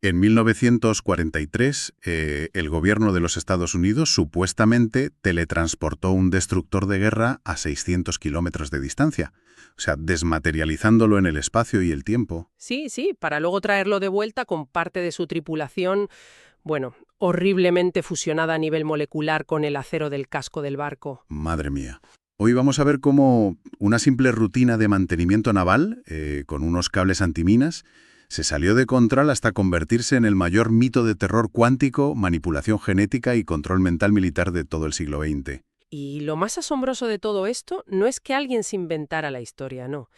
En 1943, el gobierno de los Estados Unidos supuestamente teletransportó un destructor de guerra a 600 kilómetros de distancia, o sea, desmaterializándolo en el espacio y el tiempo. Sí, sí, para luego traerlo de vuelta con parte de su tripulación, bueno, horriblemente fusionada a nivel molecular con el acero del casco del barco. Madre mía. Hoy vamos a ver cómo una simple rutina de mantenimiento naval, con unos cables antiminas, se salió de control hasta convertirse en el mayor mito de terror cuántico, manipulación genética y control mental militar de todo el siglo XX. Y lo más asombroso de todo esto no es que alguien se inventara la historia, no,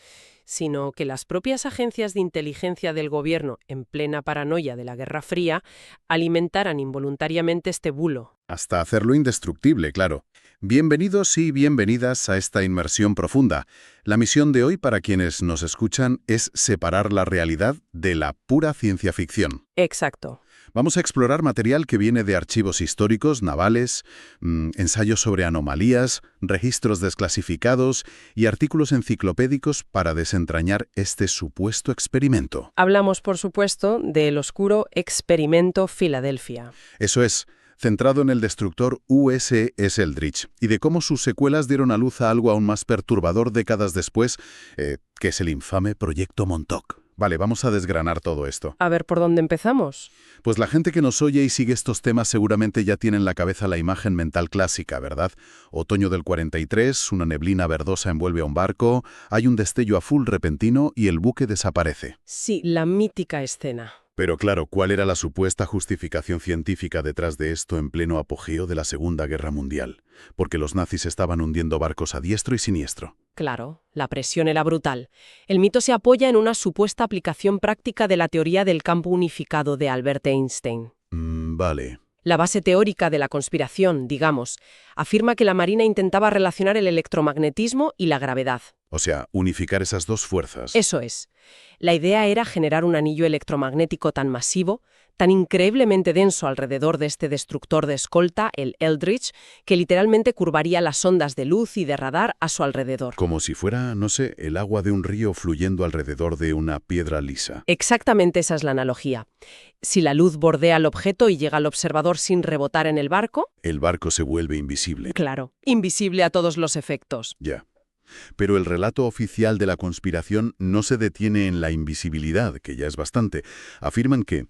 sino que las propias agencias de inteligencia del gobierno, en plena paranoia de la Guerra Fría, alimentaran involuntariamente este bulo. Hasta hacerlo indestructible, claro. Bienvenidos y bienvenidas a esta inmersión profunda. La misión de hoy para quienes nos escuchan es separar la realidad de la pura ciencia ficción. Exacto. Vamos a explorar material que viene de archivos históricos, navales, ensayos sobre anomalías, registros desclasificados y artículos enciclopédicos para desentrañar este supuesto experimento. Hablamos, por supuesto, del oscuro experimento Filadelfia. Eso es, centrado en el destructor USS Eldridge y de cómo sus secuelas dieron a luz a algo aún más perturbador décadas después, que es el infame Proyecto Montauk. Vale, vamos a desgranar todo esto. A ver, ¿por dónde empezamos? Pues la gente que nos oye y sigue estos temas seguramente ya tiene en la cabeza la imagen mental clásica, ¿verdad? Otoño del 43, una neblina verdosa envuelve a un barco, hay un destello azul repentino y el buque desaparece. Sí, la mítica escena. Pero claro, ¿cuál era la supuesta justificación científica detrás de esto en pleno apogeo de la Segunda Guerra Mundial? Porque los nazis estaban hundiendo barcos a diestro y siniestro. Claro, la presión era brutal. El mito se apoya en una supuesta aplicación práctica de la teoría del campo unificado de Albert Einstein. Vale. La base teórica de la conspiración, digamos, afirma que la Marina intentaba relacionar el electromagnetismo y la gravedad. O sea, unificar esas dos fuerzas. Eso es. La idea era generar un anillo electromagnético tan masivo, tan increíblemente denso alrededor de este destructor de escolta, el Eldridge, que literalmente curvaría las ondas de luz y de radar a su alrededor. Como si fuera, no sé, el agua de un río fluyendo alrededor de una piedra lisa. Exactamente esa es la analogía. Si la luz bordea el objeto y llega al observador sin rebotar en el barco, El barco se vuelve invisible. claro, invisible a todos los efectos. Ya. Pero el relato oficial de la conspiración no se detiene en la invisibilidad, que ya es bastante. Afirman que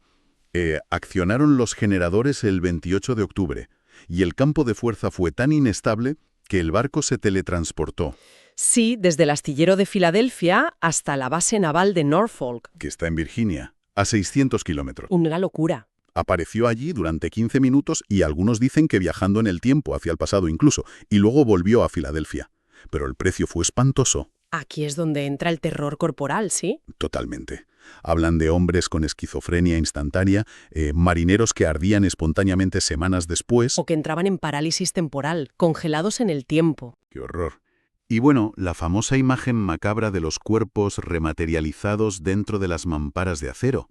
accionaron los generadores el 28 de octubre y el campo de fuerza fue tan inestable que el barco se teletransportó, Sí, desde el astillero de Filadelfia hasta la base naval de Norfolk. que está en Virginia, a 600 kilómetros. Una locura. Apareció allí durante 15 minutos y algunos dicen que viajando en el tiempo, hacia el pasado incluso, y luego volvió a Filadelfia. Pero el precio fue espantoso. Aquí es donde entra el terror corporal, ¿sí? Totalmente. Hablan de hombres con esquizofrenia instantánea, marineros que ardían espontáneamente semanas después. O que entraban en parálisis temporal, congelados en el tiempo. ¡Qué horror! Y bueno, la famosa imagen macabra de los cuerpos rematerializados dentro de las mamparas de acero.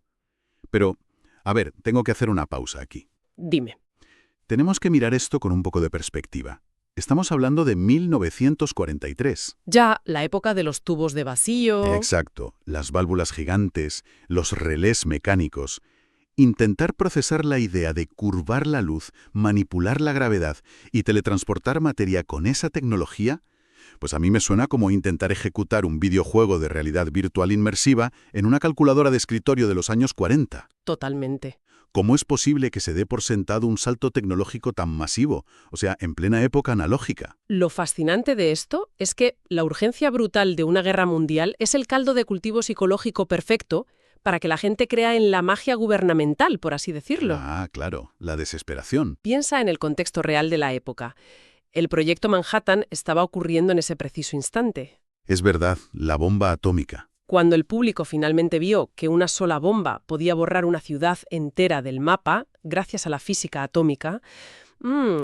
Pero, a ver, tengo que hacer una pausa aquí. Dime. Tenemos que mirar esto con un poco de perspectiva. Estamos hablando de 1943. Ya, la época de los tubos de vacío. Exacto, las válvulas gigantes, los relés mecánicos. Intentar procesar la idea de curvar la luz, manipular la gravedad y teletransportar materia con esa tecnología, pues a mí me suena como intentar ejecutar un videojuego de realidad virtual inmersiva en una calculadora de escritorio de los años 40. Totalmente. ¿Cómo es posible que se dé por sentado un salto tecnológico tan masivo, o sea, en plena época analógica? Lo fascinante de esto es que la urgencia brutal de una guerra mundial es el caldo de cultivo psicológico perfecto para que la gente crea en la magia gubernamental, por así decirlo. Ah, claro, la desesperación. Piensa en el contexto real de la época. El proyecto Manhattan estaba ocurriendo en ese preciso instante. Es verdad, la bomba atómica. Cuando el público finalmente vio que una sola bomba podía borrar una ciudad entera del mapa, gracias a la física atómica,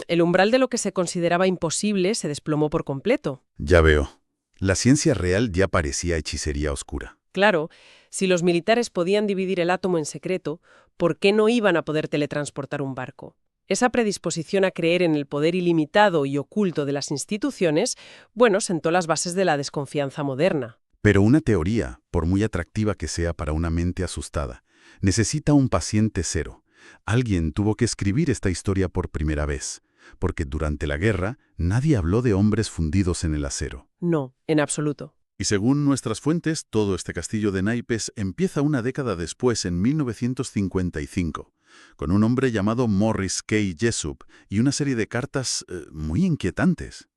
el umbral de lo que se consideraba imposible se desplomó por completo. Ya veo. La ciencia real ya parecía hechicería oscura. Claro, si los militares podían dividir el átomo en secreto, ¿por qué no iban a poder teletransportar un barco? Esa predisposición a creer en el poder ilimitado y oculto de las instituciones, sentó las bases de la desconfianza moderna. Pero una teoría, por muy atractiva que sea para una mente asustada, necesita un paciente cero. Alguien tuvo que escribir esta historia por primera vez, porque durante la guerra nadie habló de hombres fundidos en el acero. No, en absoluto. Y según nuestras fuentes, todo este castillo de naipes empieza una década después, en 1955, con un hombre llamado Morris K. Jessup y una serie de cartas muy inquietantes.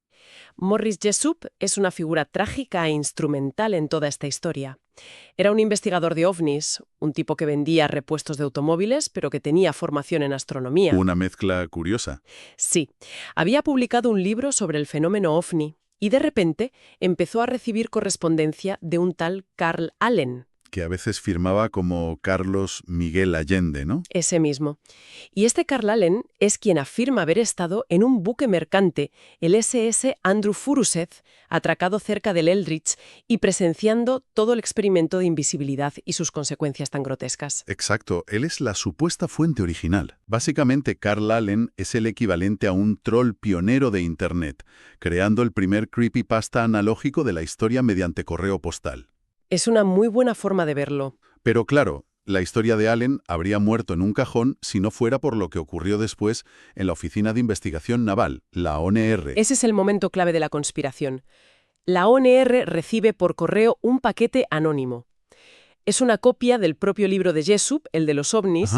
Morris Jessup es una figura trágica e instrumental en toda esta historia. Era un investigador de ovnis, un tipo que vendía repuestos de automóviles, pero que tenía formación en astronomía. Una mezcla curiosa. Sí, había publicado un libro sobre el fenómeno ovni y de repente empezó a recibir correspondencia de un tal Carl Allen. Que a veces firmaba como Carlos Miguel Allende, ¿no? Ese mismo. Y este Carl Allen es quien afirma haber estado en un buque mercante, el SS Andrew Furuset, atracado cerca del Eldridge y presenciando todo el experimento de invisibilidad y sus consecuencias tan grotescas. Exacto, él es la supuesta fuente original. Básicamente, Carl Allen es el equivalente a un troll pionero de Internet, creando el primer creepypasta analógico de la historia mediante correo postal. Es una muy buena forma de verlo. Pero claro, la historia de Allen habría muerto en un cajón si no fuera por lo que ocurrió después en la Oficina de Investigación Naval, la ONR. Ese es el momento clave de la conspiración. La ONR recibe por correo un paquete anónimo. Es una copia del propio libro de Jessup, el de los ovnis,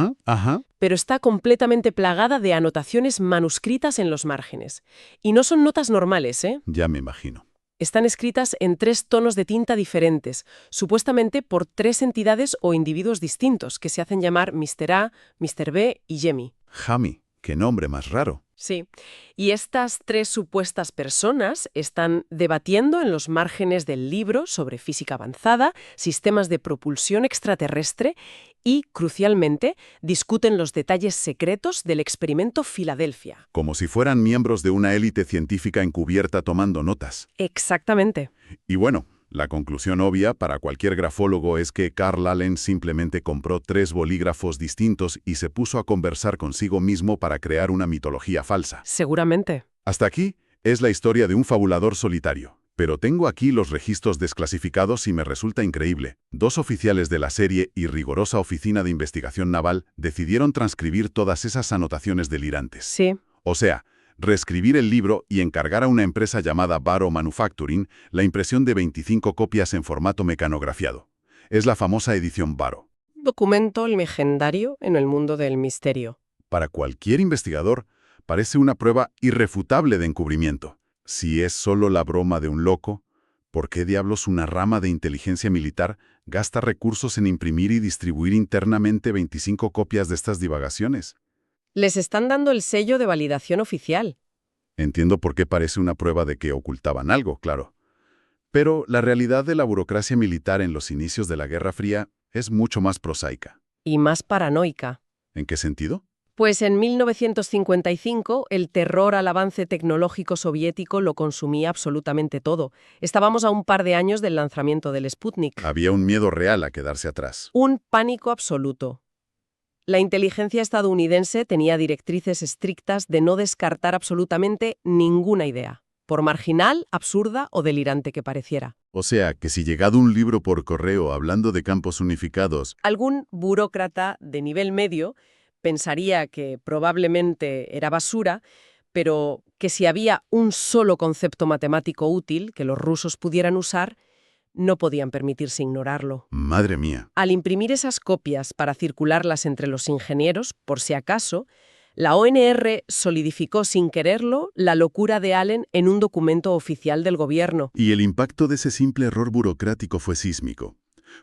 pero está completamente plagada de anotaciones manuscritas en los márgenes. Y no son notas normales, ¿eh? Ya me imagino. Están escritas en 3 tonos de tinta diferentes, supuestamente por 3 entidades o individuos distintos, que se hacen llamar Mr. A, Mr. B y Jemmy. Jamie, qué nombre más raro. Sí, y estas 3 supuestas personas están debatiendo en los márgenes del libro sobre física avanzada, sistemas de propulsión extraterrestre y, crucialmente, discuten los detalles secretos del experimento Filadelfia. Como si fueran miembros de una élite científica encubierta tomando notas. Exactamente. Y bueno, la conclusión obvia para cualquier grafólogo es que Carl Allen simplemente compró 3 bolígrafos distintos y se puso a conversar consigo mismo para crear una mitología falsa. Seguramente. Hasta aquí es la historia de un fabulador solitario. Pero tengo aquí los registros desclasificados y me resulta increíble. 2 oficiales de la serie y rigurosa Oficina de Investigación Naval decidieron transcribir todas esas anotaciones delirantes. Sí. O sea, reescribir el libro y encargar a una empresa llamada Barrow Manufacturing la impresión de 25 copias en formato mecanografiado. Es la famosa edición Barrow. Documento legendario en el mundo del misterio. Para cualquier investigador, parece una prueba irrefutable de encubrimiento. Si es solo la broma de un loco, ¿por qué diablos una rama de inteligencia militar gasta recursos en imprimir y distribuir internamente 25 copias de estas divagaciones? Les están dando el sello de validación oficial. Entiendo por qué parece una prueba de que ocultaban algo, claro. Pero la realidad de la burocracia militar en los inicios de la Guerra Fría es mucho más prosaica. Y más paranoica. ¿En qué sentido? Pues en 1955 el terror al avance tecnológico soviético lo consumía absolutamente todo. Estábamos a un par de años del lanzamiento del Sputnik. Había un miedo real a quedarse atrás. Un pánico absoluto. La inteligencia estadounidense tenía directrices estrictas de no descartar absolutamente ninguna idea, por marginal, absurda o delirante que pareciera. O sea, que si llegado un libro por correo hablando de campos unificados, Algún burócrata de nivel medio pensaría que probablemente era basura, pero que si había un solo concepto matemático útil que los rusos pudieran usar, no podían permitirse ignorarlo. madre mía, Al imprimir esas copias para circularlas entre los ingenieros, por si acaso, la ONR solidificó sin quererlo la locura de Allen en un documento oficial del gobierno. y el impacto de ese simple error burocrático fue sísmico.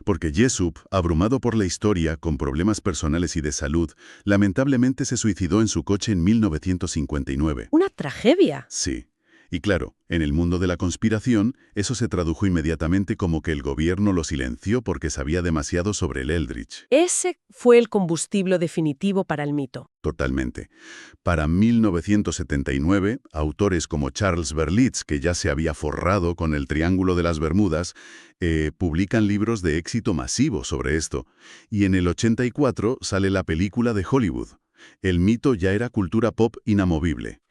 Porque Jessup, abrumado por la historia, con problemas personales y de salud, lamentablemente se suicidó en su coche en 1959. ¡Una tragedia! Sí. Y claro, en el mundo de la conspiración, eso se tradujo inmediatamente como que el gobierno lo silenció porque sabía demasiado sobre el Eldridge. Ese fue el combustible definitivo para el mito. Totalmente. Para 1979, autores como Charles Berlitz, que ya se había forrado con el Triángulo de las Bermudas, publican libros de éxito masivo sobre esto. Y en el 84 sale la película de Hollywood. El mito ya era cultura pop inamovible.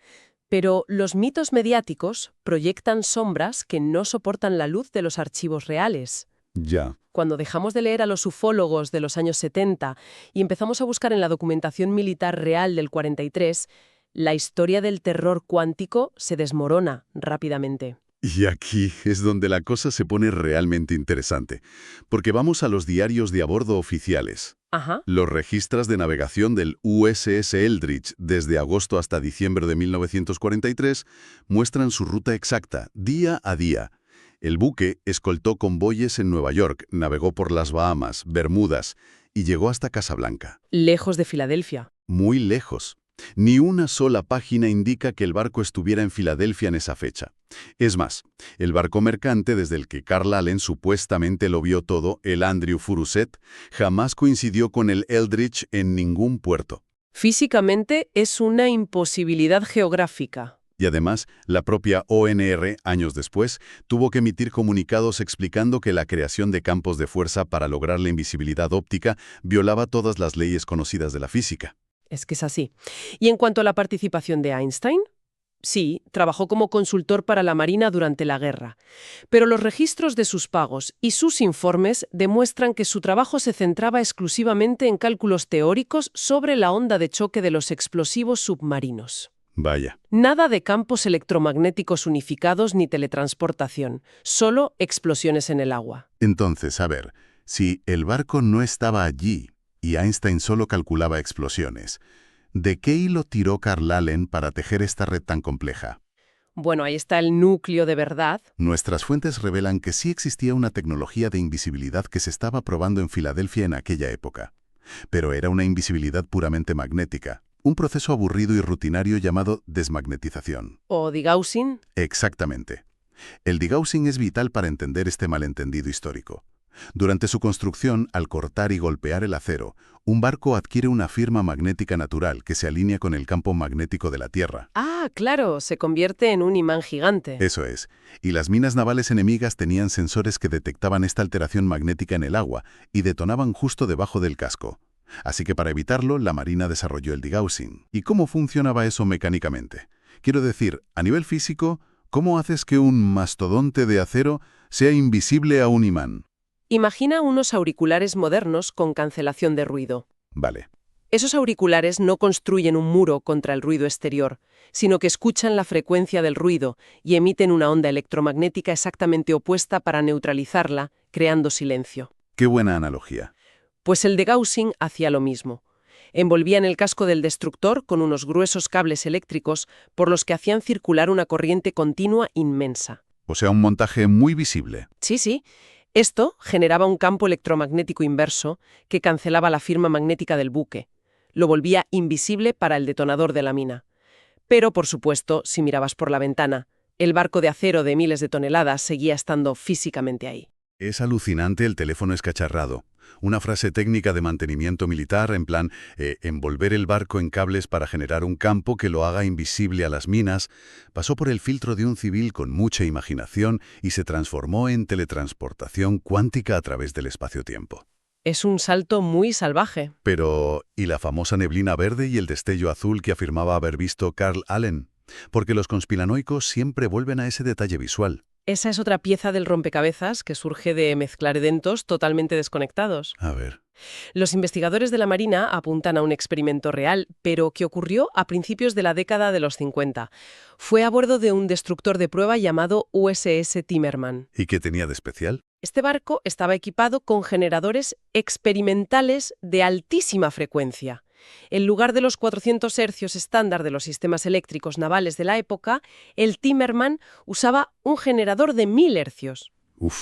Pero los mitos mediáticos proyectan sombras que no soportan la luz de los archivos reales. Ya. Cuando dejamos de leer a los ufólogos de los años 70 y empezamos a buscar en la documentación militar real del 43, la historia del terror cuántico se desmorona rápidamente. Y aquí es donde la cosa se pone realmente interesante, porque vamos a los diarios de a bordo oficiales. Ajá. Los registros de navegación del USS Eldridge desde agosto hasta diciembre de 1943 muestran su ruta exacta, día a día. El buque escoltó convoyes en Nueva York, navegó por las Bahamas, Bermudas y llegó hasta Casablanca. Lejos de Filadelfia. Muy lejos. Ni una sola página indica que el barco estuviera en Filadelfia en esa fecha. Es más, el barco mercante desde el que Carl Allen supuestamente lo vio todo, el Andrew Furuset, jamás coincidió con el Eldridge en ningún puerto. Físicamente es una imposibilidad geográfica. Y además, la propia ONR, años después, tuvo que emitir comunicados explicando que la creación de campos de fuerza para lograr la invisibilidad óptica violaba todas las leyes conocidas de la física. Es que es así. Y en cuanto a la participación de Einstein, sí, trabajó como consultor para la Marina durante la guerra. Pero los registros de sus pagos y sus informes demuestran que su trabajo se centraba exclusivamente en cálculos teóricos sobre la onda de choque de los explosivos submarinos. Vaya. Nada de campos electromagnéticos unificados ni teletransportación, solo explosiones en el agua. Entonces, a ver, si el barco no estaba allí y Einstein solo calculaba explosiones, ¿de qué hilo tiró Carl Allen para tejer esta red tan compleja? Bueno, ahí está el núcleo de verdad. Nuestras fuentes revelan que sí existía una tecnología de invisibilidad que se estaba probando en Filadelfia en aquella época. Pero era una invisibilidad puramente magnética, un proceso aburrido y rutinario llamado desmagnetización. ¿O degaussing? Exactamente. El degaussing es vital para entender este malentendido histórico. Durante su construcción, al cortar y golpear el acero, un barco adquiere una firma magnética natural que se alinea con el campo magnético de la Tierra. Ah, claro, se convierte en un imán gigante. Eso es. Y las minas navales enemigas tenían sensores que detectaban esta alteración magnética en el agua y detonaban justo debajo del casco. Así que para evitarlo, la Marina desarrolló el degaussing. ¿Y cómo funcionaba eso mecánicamente? Quiero decir, a nivel físico, ¿cómo haces que un mastodonte de acero sea invisible a un imán? Imagina unos auriculares modernos con cancelación de ruido. Vale. Esos auriculares no construyen un muro contra el ruido exterior, sino que escuchan la frecuencia del ruido y emiten una onda electromagnética exactamente opuesta para neutralizarla, creando silencio. Qué buena analogía. Pues el degaussing hacía lo mismo. Envolvían el casco del destructor con unos gruesos cables eléctricos por los que hacían circular una corriente continua inmensa. O sea, un montaje muy visible. Sí. Esto generaba un campo electromagnético inverso que cancelaba la firma magnética del buque. Lo volvía invisible para el detonador de la mina. Pero, por supuesto, si mirabas por la ventana, el barco de acero de miles de toneladas seguía estando físicamente ahí. Es alucinante el teléfono escacharrado. Una frase técnica de mantenimiento militar en plan, envolver el barco en cables para generar un campo que lo haga invisible a las minas, pasó por el filtro de un civil con mucha imaginación y se transformó en teletransportación cuántica a través del espacio-tiempo. Es un salto muy salvaje. Pero, ¿y la famosa neblina verde y el destello azul que afirmaba haber visto Carl Allen? Porque los conspiranoicos siempre vuelven a ese detalle visual. Esa es otra pieza del rompecabezas que surge de mezclar eventos totalmente desconectados. A ver. Los investigadores de la Marina apuntan a un experimento real, pero que ocurrió a principios de la década de los 50. Fue a bordo de un destructor de prueba llamado USS Timmerman. ¿Y qué tenía de especial? Este barco estaba equipado con generadores experimentales de altísima frecuencia. En lugar de los 400 hercios estándar de los sistemas eléctricos navales de la época, el Timmerman usaba un generador de 1000 hercios.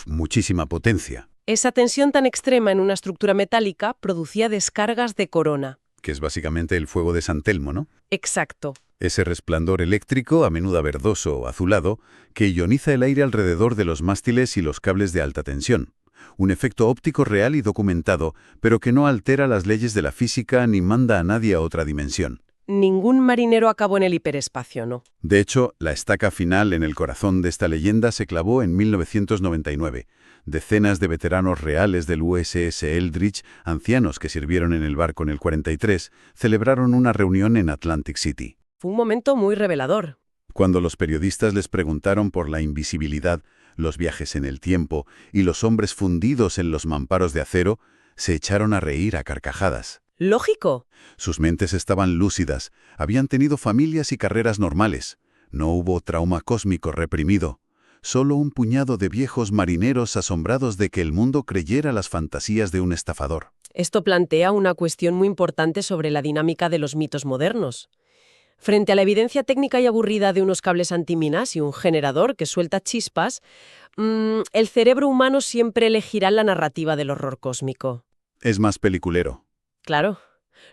Muchísima potencia. Esa tensión tan extrema en una estructura metálica producía descargas de corona. Que es básicamente el fuego de San Telmo, ¿no? Exacto. Ese resplandor eléctrico, a menudo verdoso o azulado, que ioniza el aire alrededor de los mástiles y los cables de alta tensión. Un efecto óptico real y documentado, pero que no altera las leyes de la física ni manda a nadie a otra dimensión. Ningún marinero acabó en el hiperespacio, ¿no? De hecho, la estaca final en el corazón de esta leyenda se clavó en 1999. Decenas de veteranos reales del USS Eldridge, ancianos que sirvieron en el barco en el 43, celebraron una reunión en Atlantic City. Fue un momento muy revelador. Cuando los periodistas les preguntaron por la invisibilidad, los viajes en el tiempo y los hombres fundidos en los mamparos de acero, se echaron a reír a carcajadas. Lógico. Sus mentes estaban lúcidas, habían tenido familias y carreras normales. No hubo trauma cósmico reprimido. Solo un puñado de viejos marineros asombrados de que el mundo creyera las fantasías de un estafador. Esto plantea una cuestión muy importante sobre la dinámica de los mitos modernos. Frente a la evidencia técnica y aburrida de unos cables antiminas y un generador que suelta chispas, el cerebro humano siempre elegirá la narrativa del horror cósmico. Es más peliculero. Claro.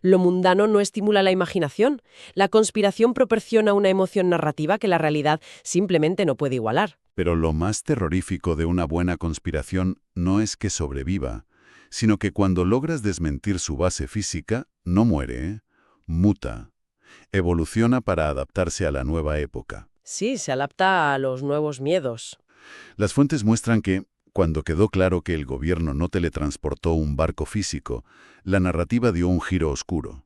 Lo mundano no estimula la imaginación. La conspiración proporciona una emoción narrativa que la realidad simplemente no puede igualar. Pero lo más terrorífico de una buena conspiración no es que sobreviva, sino que cuando logras desmentir su base física, no muere, muta. Evoluciona para adaptarse a la nueva época. Sí, se adapta a los nuevos miedos. Las fuentes muestran que, cuando quedó claro que el gobierno no teletransportó un barco físico, la narrativa dio un giro oscuro.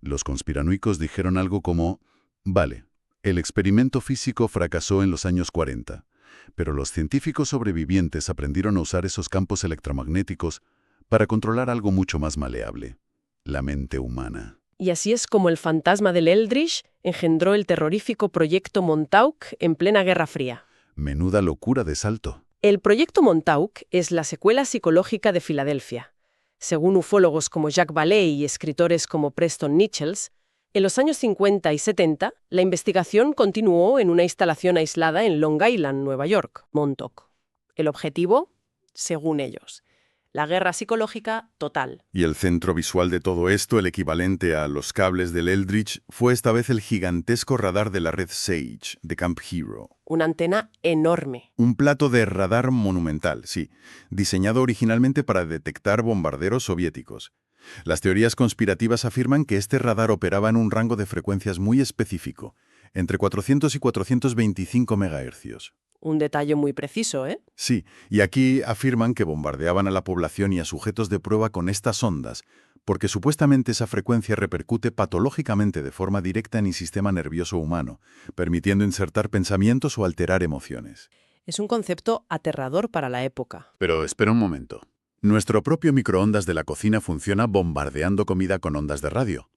Los conspiranoicos dijeron algo como, vale, el experimento físico fracasó en los años 40, pero los científicos sobrevivientes aprendieron a usar esos campos electromagnéticos para controlar algo mucho más maleable, la mente humana. Y así es como el fantasma del Eldridge engendró el terrorífico Proyecto Montauk en plena Guerra Fría. Menuda locura de salto. El Proyecto Montauk es la secuela psicológica de Filadelfia. Según ufólogos como Jack Vallée y escritores como Preston Nichols, en los años 50 y 70, la investigación continuó en una instalación aislada en Long Island, Nueva York, Montauk. El objetivo, según ellos, la guerra psicológica total. Y el centro visual de todo esto, el equivalente a los cables del Eldridge, fue esta vez el gigantesco radar de la red SAGE, de Camp Hero. Una antena enorme. Un plato de radar monumental, sí, diseñado originalmente para detectar bombarderos soviéticos. Las teorías conspirativas afirman que este radar operaba en un rango de frecuencias muy específico, entre 400 y 425 MHz. Un detalle muy preciso, ¿eh? Sí, y aquí afirman que bombardeaban a la población y a sujetos de prueba con estas ondas, porque supuestamente esa frecuencia repercute patológicamente de forma directa en el sistema nervioso humano, permitiendo insertar pensamientos o alterar emociones. Es un concepto aterrador para la época. Pero espera un momento. Nuestro propio microondas de la cocina funciona bombardeando comida con ondas de radio.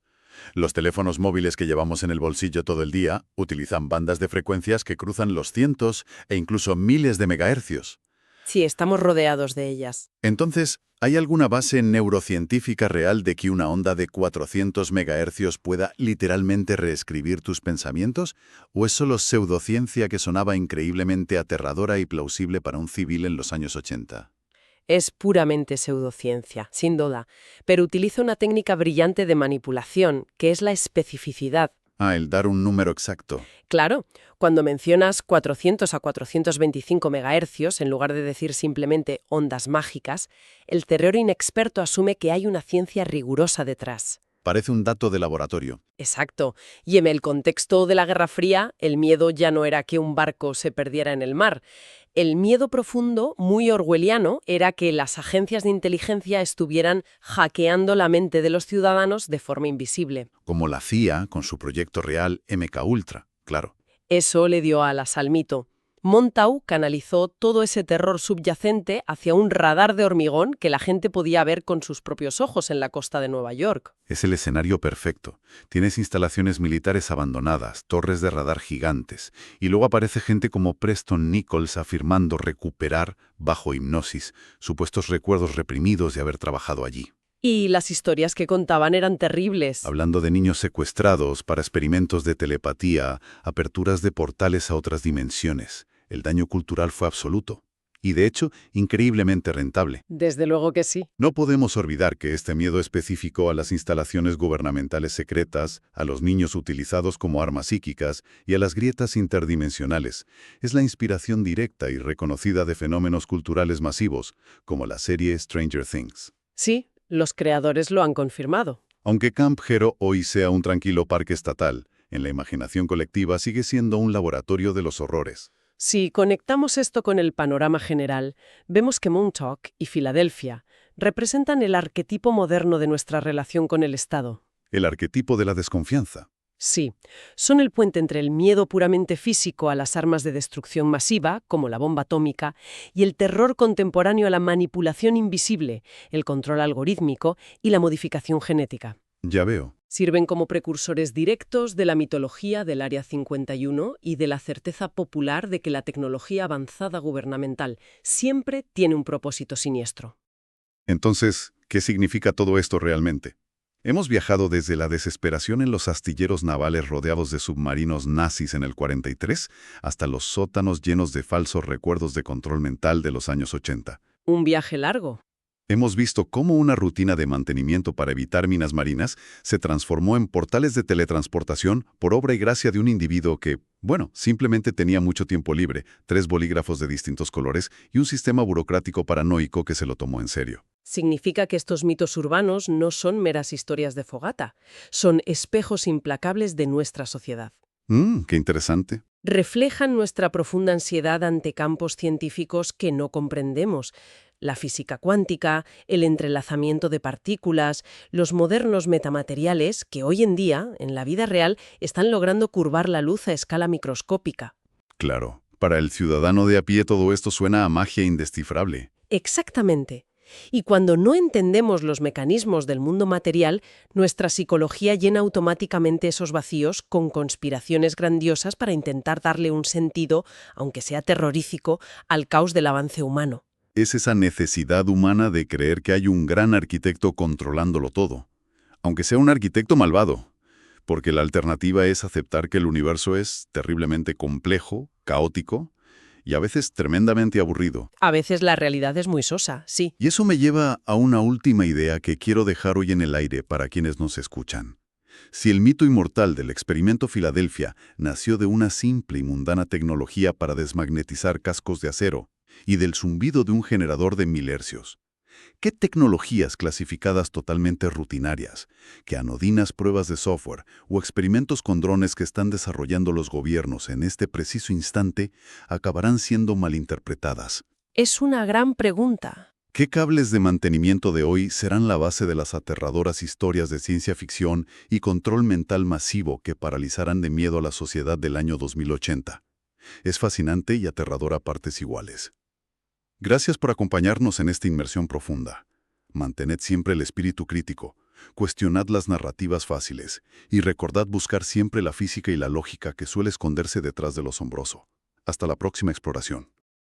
Los teléfonos móviles que llevamos en el bolsillo todo el día utilizan bandas de frecuencias que cruzan los cientos e incluso miles de megahercios. Sí, estamos rodeados de ellas. Entonces, ¿hay alguna base neurocientífica real de que una onda de 400 megahercios pueda literalmente reescribir tus pensamientos? ¿O es solo pseudociencia que sonaba increíblemente aterradora y plausible para un civil en los años 80? Es puramente pseudociencia, sin duda, pero utiliza una técnica brillante de manipulación, que es la especificidad. El dar un número exacto. Claro, cuando mencionas 400 a 425 megahercios, en lugar de decir simplemente ondas mágicas, el cerebro inexperto asume que hay una ciencia rigurosa detrás. Parece un dato de laboratorio. Exacto. Y en el contexto de la Guerra Fría, el miedo ya no era que un barco se perdiera en el mar. El miedo profundo, muy orwelliano, era que las agencias de inteligencia estuvieran hackeando la mente de los ciudadanos de forma invisible. Como la CIA con su proyecto real MKUltra, claro. Eso le dio alas al mito. Montauk canalizó todo ese terror subyacente hacia un radar de hormigón que la gente podía ver con sus propios ojos en la costa de Nueva York. Es el escenario perfecto. Tienes instalaciones militares abandonadas, torres de radar gigantes, y luego aparece gente como Preston Nichols afirmando recuperar, bajo hipnosis, supuestos recuerdos reprimidos de haber trabajado allí. Y las historias que contaban eran terribles. Hablando de niños secuestrados para experimentos de telepatía, aperturas de portales a otras dimensiones. El daño cultural fue absoluto. Y de hecho, increíblemente rentable. Desde luego que sí. No podemos olvidar que este miedo específico a las instalaciones gubernamentales secretas, a los niños utilizados como armas psíquicas y a las grietas interdimensionales, es la inspiración directa y reconocida de fenómenos culturales masivos, como la serie Stranger Things. Sí, los creadores lo han confirmado. Aunque Camp Hero hoy sea un tranquilo parque estatal, en la imaginación colectiva sigue siendo un laboratorio de los horrores. Si conectamos esto con el panorama general, vemos que Montauk y Filadelfia representan el arquetipo moderno de nuestra relación con el Estado. El arquetipo de la desconfianza. Sí, son el puente entre el miedo puramente físico a las armas de destrucción masiva, como la bomba atómica, y el terror contemporáneo a la manipulación invisible, el control algorítmico y la modificación genética. Ya veo. Sirven como precursores directos de la mitología del Área 51 y de la certeza popular de que la tecnología avanzada gubernamental siempre tiene un propósito siniestro. Entonces, ¿qué significa todo esto realmente? Hemos viajado desde la desesperación en los astilleros navales rodeados de submarinos nazis en el 43 hasta los sótanos llenos de falsos recuerdos de control mental de los años 80. Un viaje largo. Hemos visto cómo una rutina de mantenimiento para evitar minas marinas se transformó en portales de teletransportación por obra y gracia de un individuo que, bueno, simplemente tenía mucho tiempo libre, 3 bolígrafos de distintos colores y un sistema burocrático paranoico que se lo tomó en serio. Significa que estos mitos urbanos no son meras historias de fogata, son espejos implacables de nuestra sociedad. Qué interesante. Reflejan nuestra profunda ansiedad ante campos científicos que no comprendemos. La física cuántica, el entrelazamiento de partículas, los modernos metamateriales que hoy en día, en la vida real, están logrando curvar la luz a escala microscópica. Claro, para el ciudadano de a pie todo esto suena a magia indescifrable. Exactamente. Y cuando no entendemos los mecanismos del mundo material, nuestra psicología llena automáticamente esos vacíos con conspiraciones grandiosas para intentar darle un sentido, aunque sea terrorífico, al caos del avance humano. Es esa necesidad humana de creer que hay un gran arquitecto controlándolo todo, aunque sea un arquitecto malvado, porque la alternativa es aceptar que el universo es terriblemente complejo, caótico y a veces tremendamente aburrido. A veces la realidad es muy sosa, sí. Y eso me lleva a una última idea que quiero dejar hoy en el aire para quienes nos escuchan. Si el mito inmortal del experimento Filadelfia nació de una simple y mundana tecnología para desmagnetizar cascos de acero y del zumbido de un generador de 1000 hercios, ¿qué tecnologías clasificadas totalmente rutinarias, que anodinas pruebas de software o experimentos con drones que están desarrollando los gobiernos en este preciso instante acabarán siendo malinterpretadas? Es una gran pregunta. ¿Qué cables de mantenimiento de hoy serán la base de las aterradoras historias de ciencia ficción y control mental masivo que paralizarán de miedo a la sociedad del año 2080? Es fascinante y aterrador a partes iguales. Gracias por acompañarnos en esta inmersión profunda. Mantened siempre el espíritu crítico, cuestionad las narrativas fáciles y recordad buscar siempre la física y la lógica que suele esconderse detrás de lo asombroso. Hasta la próxima exploración.